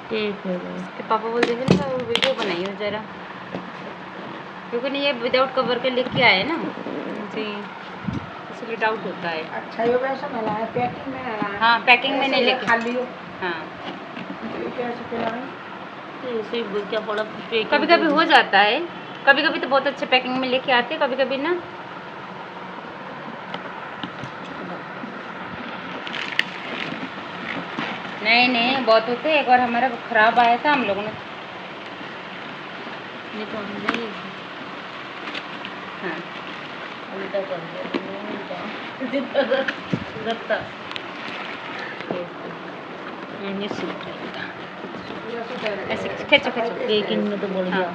ठीक है भाई। तो पापा बोलते थे ना वीडियो बनाइए ज़रा, क्योंकि नहीं ये विदाउट कवर के लेके आए ना जी। इसलिए डाउट होता है। अच्छा ये वैसा मिला है, पैकिंग में मिला है। हाँ पैकिंग में नहीं ऐसे लेके, खाली हो हाँ तो ये कैसे खिलाएं? तो इसे क्या थोड़ा कभी कभी हो जाता है, कभी कभी तो बहुत अच्छे पैकिंग में लेके आते हैं, कभी कभी ना नहीं बहुत होते हैं। एक बार हमारा ख़राब आया था, हम लोगों ने नहीं तो नहीं हाँ उल्टा कर दिया लगता ये सूट रहेगा। पूरा से डायरेक्ट ऐसे खींचो खींचो, पैकिंग में तो बढ़ हाँ गया।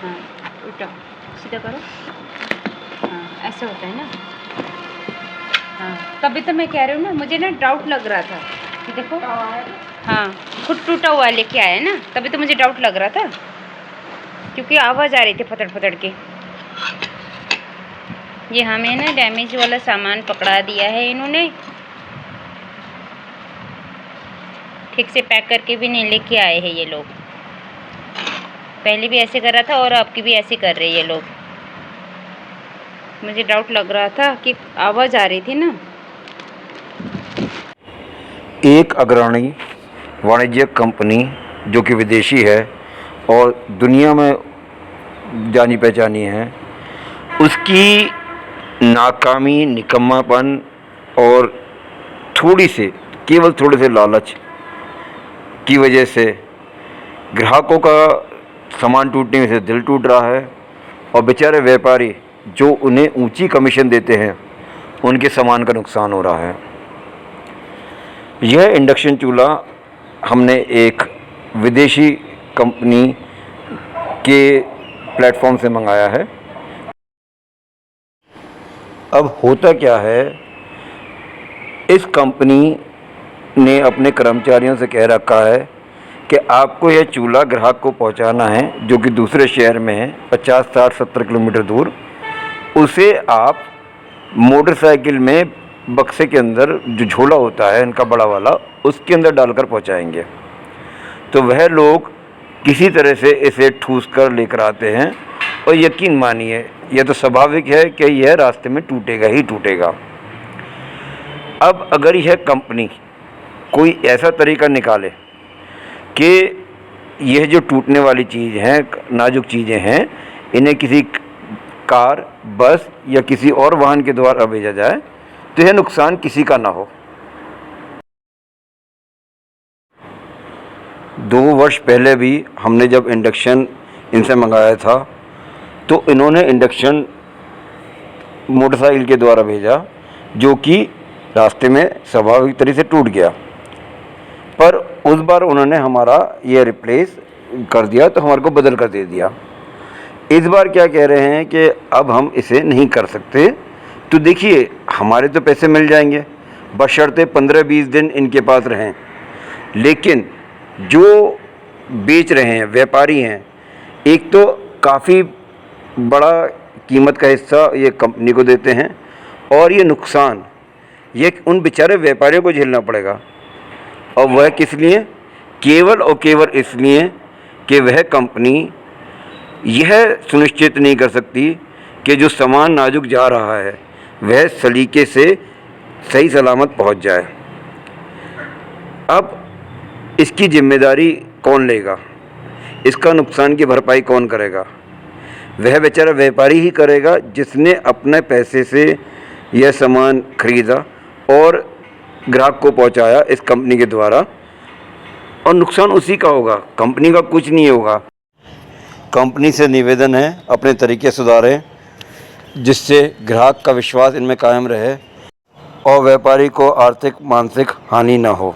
हाँ उल्टा सीधा करो, हाँ ऐसे होता है ना। हाँ तभी तो मैं कह रही हूँ ना, मुझे ना डाउट लग रहा था कि देखो हाँ खुद टूटा हुआ लेके आया ना, तभी तो मुझे डाउट लग रहा था, क्योंकि आवाज़ आ रही थी फटड़ फटड़ के। ये हमें ना डैमेज वाला सामान पकड़ा दिया है इन्होंने, ठीक से पैक करके भी नहीं लेके आए हैं ये लोग। पहले भी ऐसे कर रहा था और अब की भी ऐसे कर रहे हैं ये लोग। मुझे डाउट लग रहा था कि आवाज़ आ रही थी ना। एक अग्रणी वाणिज्यिक कंपनी जो कि विदेशी है और दुनिया में जानी पहचानी है, उसकी नाकामी, निकम्मापन और केवल थोड़े से लालच की वजह से ग्राहकों का सामान टूटने में से दिल टूट रहा है और बेचारे व्यापारी जो उन्हें ऊंची कमीशन देते हैं उनके सामान का नुकसान हो रहा है। यह इंडक्शन चूल्हा हमने एक विदेशी कंपनी के प्लेटफॉर्म से मंगाया है। अब होता क्या है, इस कंपनी ने अपने कर्मचारियों से कह रखा है कि आपको यह चूल्हा ग्राहक को पहुंचाना है जो कि दूसरे शहर में है, 50, 60, 70 किलोमीटर दूर। उसे आप मोटरसाइकिल में बक्से के अंदर जो झोला होता है इनका बड़ा वाला, उसके अंदर डालकर पहुंचाएंगे। तो वह लोग किसी तरह से इसे ठूस कर लेकर आते हैं और यकीन मानिए यह तो स्वाभाविक है कि यह रास्ते में टूटेगा ही टूटेगा। अब अगर यह कंपनी कोई ऐसा तरीका निकाले कि यह जो टूटने वाली चीज़ हैं, नाजुक चीज़ें हैं, इन्हें किसी कार, बस या किसी और वाहन के द्वारा भेजा जाए तो यह नुकसान किसी का ना हो। 2 वर्ष पहले भी हमने जब इंडक्शन इनसे मंगाया था तो इन्होंने इंडक्शन मोटरसाइकिल के द्वारा भेजा जो कि रास्ते में स्वाभाविक तरीके से टूट गया, पर उस बार उन्होंने हमारा ये रिप्लेस कर दिया, तो हमारे को बदल कर दे दिया। इस बार क्या कह रहे हैं कि अब हम इसे नहीं कर सकते। तो देखिए हमारे तो पैसे मिल जाएंगे बशर्ते 15-20 दिन इनके पास रहें, लेकिन जो बेच रहे हैं व्यापारी हैं, एक तो काफ़ी बड़ा कीमत का हिस्सा ये कंपनी को देते हैं और ये नुकसान ये उन बेचारे व्यापारियों को झेलना पड़ेगा। और वह किस लिए? केवल और केवल इसलिए कि वह कंपनी यह सुनिश्चित नहीं कर सकती कि जो सामान नाजुक जा रहा है वह सलीके से सही सलामत पहुंच जाए। अब इसकी जिम्मेदारी कौन लेगा? इसका नुकसान की भरपाई कौन करेगा? वह बेचारा व्यापारी ही करेगा जिसने अपने पैसे से यह सामान खरीदा और ग्राहक को पहुंचाया इस कंपनी के द्वारा, और नुकसान उसी का होगा, कंपनी का कुछ नहीं होगा। कंपनी से निवेदन है अपने तरीके सुधारें जिससे ग्राहक का विश्वास इनमें कायम रहे और व्यापारी को आर्थिक मानसिक हानि न हो।